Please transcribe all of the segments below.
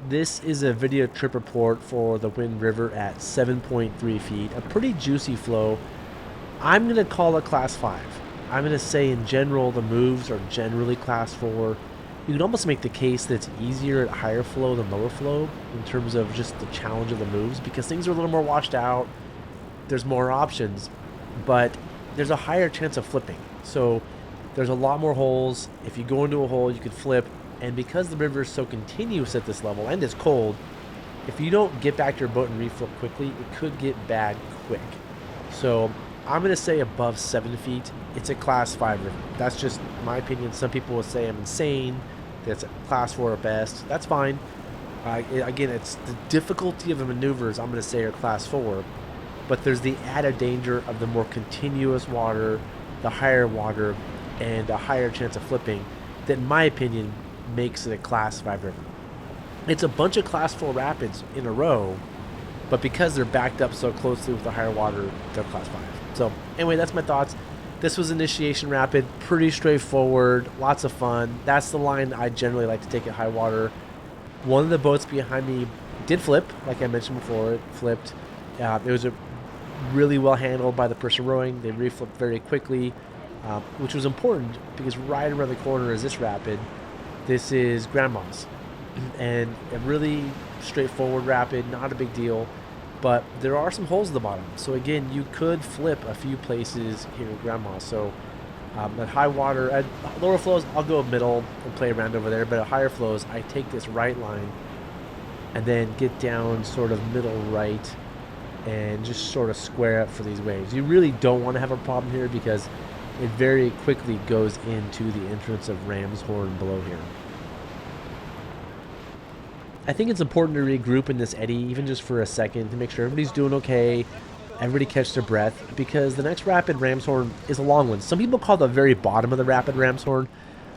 This is a video trip report for the Wind River at 7.3 feet, a pretty juicy flow. I'm going to call it class 5. I'm going to say in general the moves are generally class 4. You can almost make the case that it's easier at higher flow than lower flow in terms of just the challenge of the moves because things are a little more washed out. There's more options, but there's a higher chance of flipping. So there's a lot more holes. If you go into a hole, you could flip. And because the river is so continuous at this level and it's cold, if you don't get back to your boat and reflip quickly, it could get bad quick. So I'm going to say above 7 feet, it's a class 5 river. That's just my opinion. Some people will say I'm insane. That's a class 4 at best. That's fine. Again, it's the difficulty of the maneuvers, I'm going to say, are class 4. But there's the added danger of the more continuous water, the higher water, and a higher chance of flipping that, in my opinion, makes it a class 5 river. It's a bunch of class 4 rapids in a row, but because they're backed up so closely with the higher water, they're class 5. So anyway, that's my thoughts. This was Initiation Rapid, pretty straightforward, lots of fun. That's the line I generally like to take at high water. One of the boats behind me did flip, like I mentioned before. It flipped. It was really well handled by the person rowing. They reflipped very quickly, which was important because right around the corner is this rapid. This is Grandma's, and a really straightforward rapid, not a big deal, but there are some holes at the bottom. So again, you could flip a few places here at Grandma's. So at high water, at lower flows, I'll go middle and play around over there, but at higher flows, I take this right line and then get down sort of middle right and just sort of square up for these waves. You really don't want to have a problem here because it very quickly goes into the entrance of Ram's Horn below here. I think it's important to regroup in this eddy, even just for a second, to make sure everybody's doing okay, everybody catch their breath, because the next rapid, Ram's Horn, is a long one. Some people call the very bottom of the rapid Ram's Horn.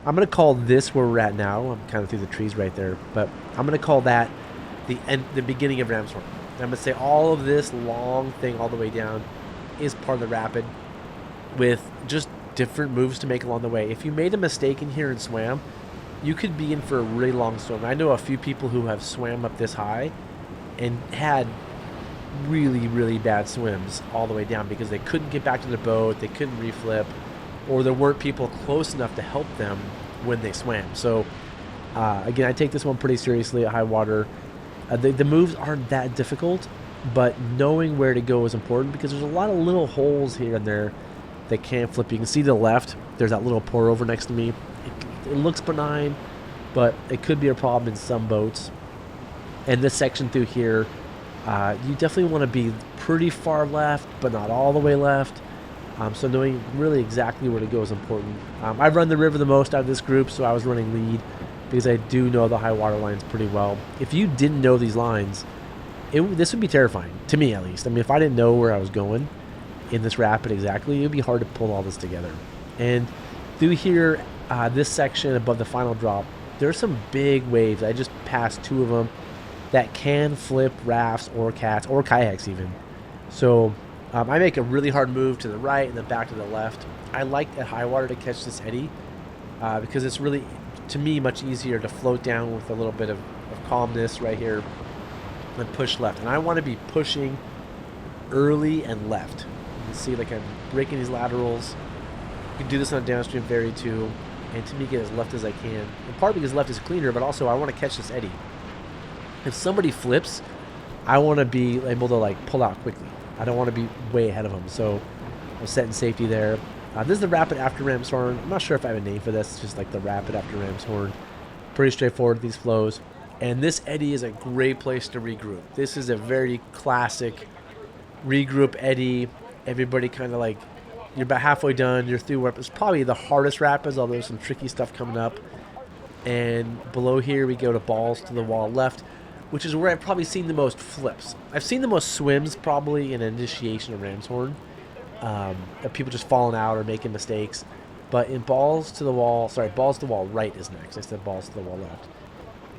I'm going to call this where we're at now. I'm kind of through the trees right there, but I'm going to call that the beginning of Ram's Horn. I'm going to say all of this long thing all the way down is part of the rapid, with just different moves to make along the way. If you made a mistake in here and swam, you could be in for a really long swim. I know a few people who have swam up this high and had really, really bad swims all the way down because they couldn't get back to their boat, they couldn't reflip, or there weren't people close enough to help them when they swam. So again, I take this one pretty seriously at high water. The moves aren't that difficult, but knowing where to go is important because there's a lot of little holes here and there that can't flip. You can see to the left, there's that little pour over next to me. It looks benign, but it could be a problem in some boats. And this section through here, you definitely want to be pretty far left, but not all the way left. So knowing really exactly where to go is important. I've run the river the most out of this group, so I was running lead because I do know the high water lines pretty well. If you didn't know these lines, this would be terrifying, to me at least. I mean, if I didn't know where I was going in this rapid exactly, it would be hard to pull all this together. And through here, this section above the final drop, there's some big waves. I just passed 2 of them that can flip rafts or cats or kayaks even. So I make a really hard move to the right and then back to the left. I like at high water to catch this eddy because it's really, to me, much easier to float down with a little bit of calmness right here and push left. And I want to be pushing early and left. You can see like I'm breaking these laterals. You can do this on a downstream ferry too, and to me get as left as I can. In part because left is cleaner, but also I want to catch this eddy. If somebody flips, I want to be able to like pull out quickly. I don't want to be way ahead of them, so I'm setting safety there. This is the rapid after Ram's Horn. I'm not sure if I have a name for this. It's just like the rapid after Ram's Horn. Pretty straightforward, these flows. And this eddy is a great place to regroup. This is a very classic regroup eddy. Everybody kind of like, you're about halfway done, you're through. It's probably the hardest rapids, although there's some tricky stuff coming up. And below here we go to balls to the wall left, which is where I've probably seen the most flips. I've seen the most swims probably in Initiation of Ram's Horn. Of people just falling out or making mistakes. But in balls to the wall right is next. I said balls to the wall left.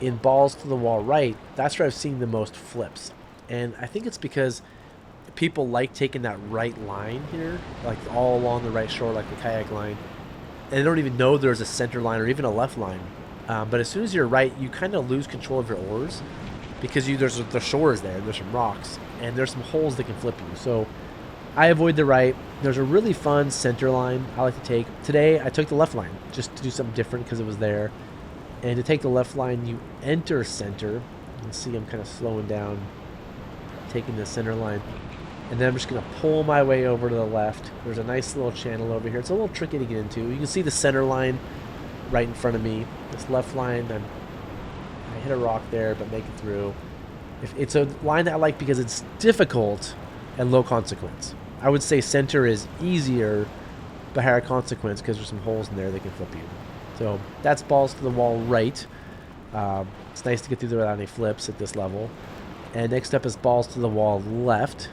In balls to the wall right, that's where I've seen the most flips. And I think it's because people like taking that right line here, like all along the right shore, like the kayak line, and they don't even know there's a center line or even a left line. But as soon as you're right, you kind of lose control of your oars because there's the shores there. There's some rocks and there's some holes that can flip you. So I avoid the right. There's a really fun center line I like to take. Today I took the left line just to do something different because it was there. And to take the left line, you enter center. You can see I'm kind of slowing down, taking the center line. And then I'm just going to pull my way over to the left. There's a nice little channel over here. It's a little tricky to get into. You can see the center line right in front of me. This left line, I hit a rock there, but make it through. It's a line that I like because it's difficult and low consequence. I would say center is easier, but higher consequence because there's some holes in there that can flip you. So that's balls to the wall right. It's nice to get through there without any flips at this level. And next up is balls to the wall left.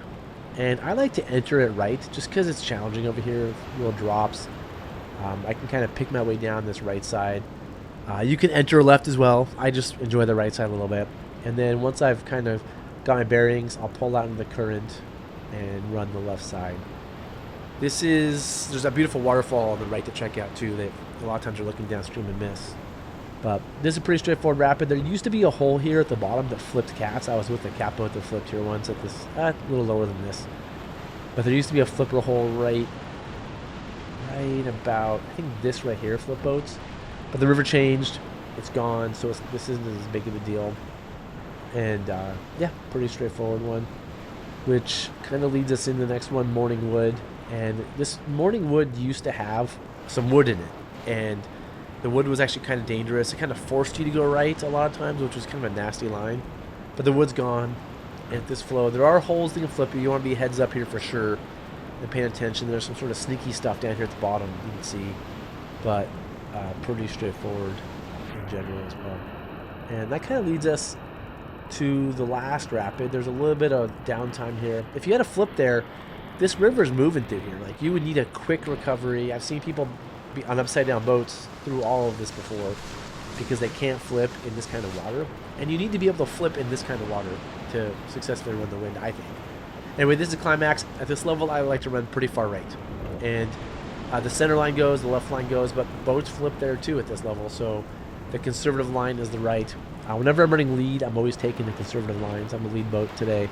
And I like to enter it right just because it's challenging over here. Little drops. I can kind of pick my way down this right side. You can enter left as well. I just enjoy the right side a little bit. And then once I've kind of got my bearings, I'll pull out in the current and run the left side. There's a beautiful waterfall on the right to check out too that a lot of times you're looking downstream and miss. But this is a pretty straightforward rapid. There used to be a hole here at the bottom that flipped cats. I was with the cat boat that flipped here once at this, a little lower than this. But there used to be a flipper hole right about, I think this right here, flip boats. But the river changed. It's gone, so this isn't as big of a deal. And yeah, pretty straightforward one. Which kind of leads us into the next one, Morning Wood. And this Morning Wood used to have some wood in it. And the wood was actually kind of dangerous. It kind of forced you to go right a lot of times, which was kind of a nasty line. But the wood's gone. And at this flow, there are holes that can flip you. You want to be heads up here for sure and paying attention. There's some sort of sneaky stuff down here at the bottom you can see. But pretty straightforward in general as well. And that kind of leads us to the last rapid. There's a little bit of downtime here. If you had a flip there, this river's moving through here. Like, you would need a quick recovery. I've seen people be on upside down boats through all of this before because they can't flip in this kind of water. And you need to be able to flip in this kind of water to successfully run the wind, I think. Anyway, this is Climax. At this level, I like to run pretty far right. And the center line goes, the left line goes, but boats flip there too at this level. So the conservative line is the right. Whenever I'm running lead, I'm always taking the conservative lines. I'm a lead boat today.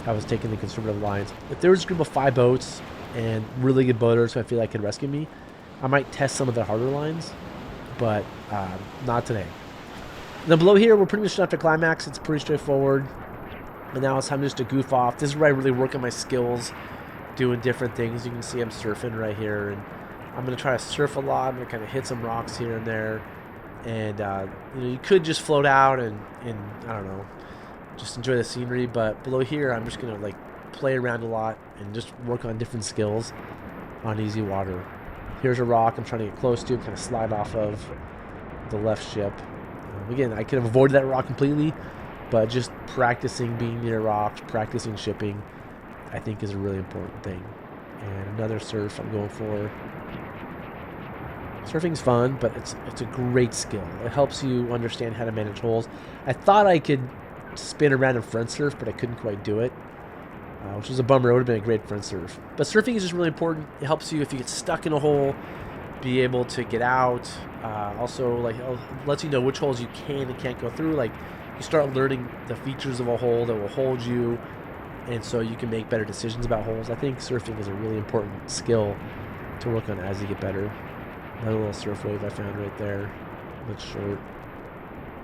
I was taking the conservative lines. If there was a group of 5 boats and really good boaters who I feel like could rescue me, I might test some of the harder lines, but not today. And then below here, we're pretty much done after Climax. It's pretty straightforward. And now it's time just to goof off. This is where I really work on my skills, doing different things. You can see I'm surfing right here, and I'm going to try to surf a lot. I'm going to kind of hit some rocks here and there. And you could just float out and I don't know, just enjoy the scenery. But below here, I'm just going to play around a lot and just work on different skills on easy water. Here's a rock I'm trying to get close to, kind of slide off of the left ship. Again, I could have avoided that rock completely, but just practicing being near rocks, practicing shipping, I think is a really important thing. And another surf I'm going for. Surfing's fun, but it's a great skill. It helps you understand how to manage holes. I thought I could spin around in front surf, but I couldn't quite do it, which was a bummer. It would have been a great front surf. But surfing is just really important. It helps you if you get stuck in a hole, be able to get out. Also, it lets you know which holes you can and can't go through. You start learning the features of a hole that will hold you, and so you can make better decisions about holes. I think surfing is a really important skill to work on as you get better. Another little surf wave I found right there. Looks short.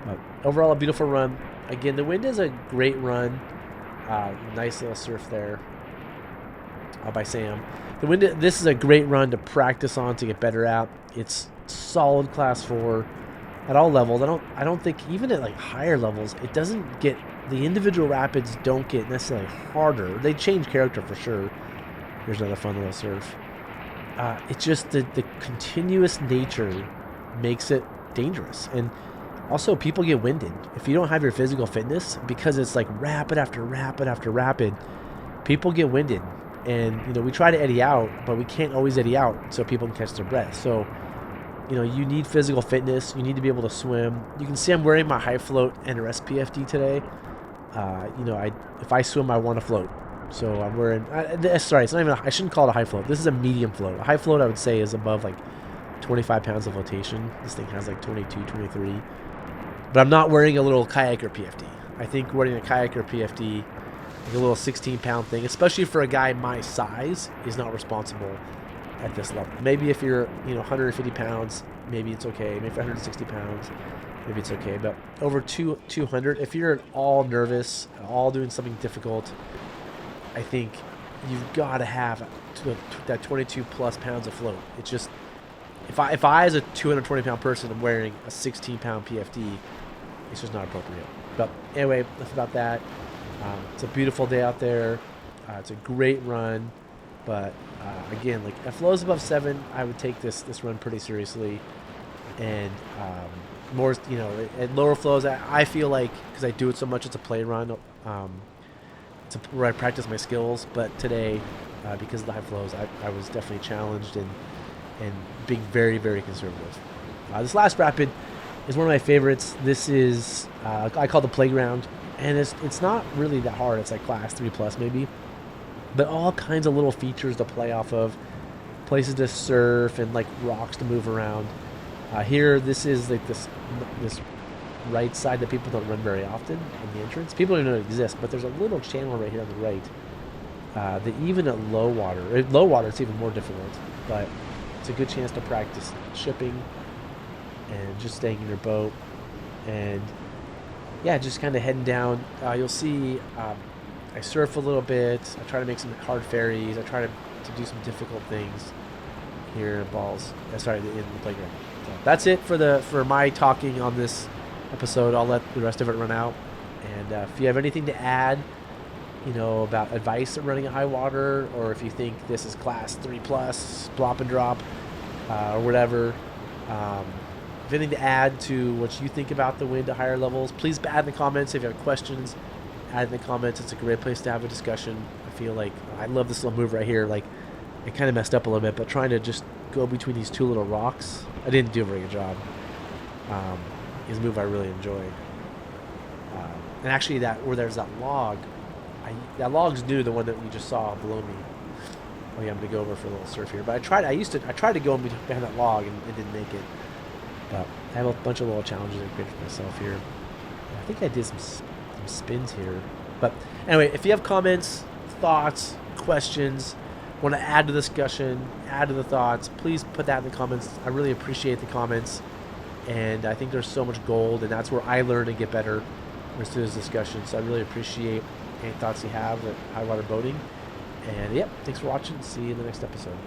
But overall, a beautiful run. Again, the wind is a great run. Nice little surf there by Sam. This is a great run to practice on, to get better at. It's solid class 4 at all levels. I don't think even at higher levels, it doesn't get, the individual rapids don't get necessarily harder. They change character for sure. Here's another fun little surf. It's just the continuous nature makes it dangerous. And also, people get winded. If you don't have your physical fitness, because it's rapid after rapid after rapid, people get winded. And, we try to eddy out, but we can't always eddy out so people can catch their breath. So, you need physical fitness. You need to be able to swim. You can see I'm wearing my high float NRS PFD today. If I swim, I want to float. So I'm wearing, sorry, it's not even, I shouldn't call it a high float. This is a medium float. A high float, I would say, is above 25 pounds of flotation. This thing has like 22, 23. But I'm not wearing a little kayaker PFD. I think wearing a kayaker PFD, like a little 16-pound thing, especially for a guy my size, is not responsible at this level. Maybe if you're 150 pounds, maybe it's okay. Maybe if you're 160 pounds, maybe it's okay. But over 200, if you're all nervous, all doing something difficult, I think you've got to have that 22 plus pounds of float. It's just, if I as a 220 pound person am wearing a 16-pound PFD, it's just not appropriate. But anyway, enough about that. It's a beautiful day out there. It's a great run, but again, like at flows above 7, I would take this run pretty seriously. And more, at lower flows, I feel like, because I do it so much, it's a play run. It's where I practice my skills. But today, because of the high flows, I was definitely challenged and being very, very conservative. This last rapid is one of my favorites. This is I call the playground, and it's not really that hard. It's like class 3 plus maybe, but all kinds of little features to play off of, places to surf and like rocks to move around. Here, this is like this right side that people don't run very often in the entrance. People don't even know it exists, but there's a little channel right here on the right that even at low water it's even more difficult, but it's a good chance to practice shipping and just staying in your boat, and yeah, just kind of heading down. You'll see I surf a little bit. I try to make some hard ferries. I try to do some difficult things here in the playground. So that's it for my talking on this episode. I'll let the rest of it run out, and if you have anything to add, about advice of running at high water, or if you think this is class 3 plus, plop and drop, or whatever, if anything to add to what you think about the wind at higher levels, please add in the comments. If you have questions, add in the comments. It's a great place to have a discussion. I feel like I love this little move right here. Like, I kind of messed up a little bit, but trying to just go between these two little rocks, I didn't do a very good job. Is a move I really enjoy. And actually, where there's that log, that log's new, the one that you just saw below me. Oh yeah, I'm gonna go over for a little surf here. But I tried to go behind that log, and it didn't make it. But I have a bunch of little challenges I created for myself here. I think I did some spins here. But anyway, if you have comments, thoughts, questions, want to add to the discussion, add to the thoughts, please put that in the comments. I really appreciate the comments, and I think there's so much gold, and that's where I learn and get better through this discussion. So I really appreciate any thoughts you have at high water boating. And yep, thanks for watching. See you in the next episode.